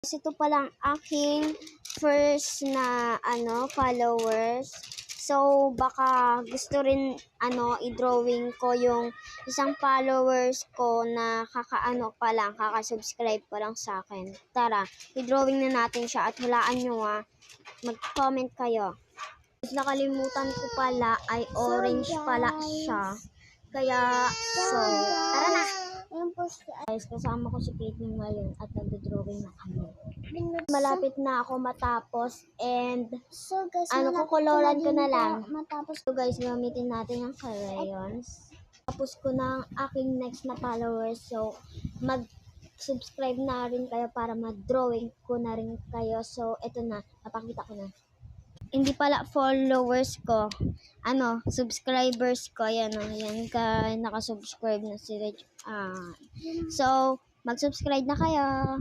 Ito pa lang aking first na followers. So baka gusto rin i-drawing ko yung isang followers ko na kaka-subscribe pa lang sa akin. Tara, i-drawing na natin siya at hulaan nyo mag-comment kayo. Nakalimutan ko pala ay orange pala siya. Kaya tara na. Guys, kasama ko si Kate ngayon at nagdo-drawing na kami. Malapit na ako matapos and kukoloran ko na lang. So guys, gamitin natin ang crayons. Tapos ko na ang aking next na followers. So mag-subscribe na rin kayo para mag-drawing ko na rin kayo. So eto na, napakita ko na. Hindi pala followers ko, subscribers ko. Yan naka-subscribe na sila. So mag-subscribe na kayo.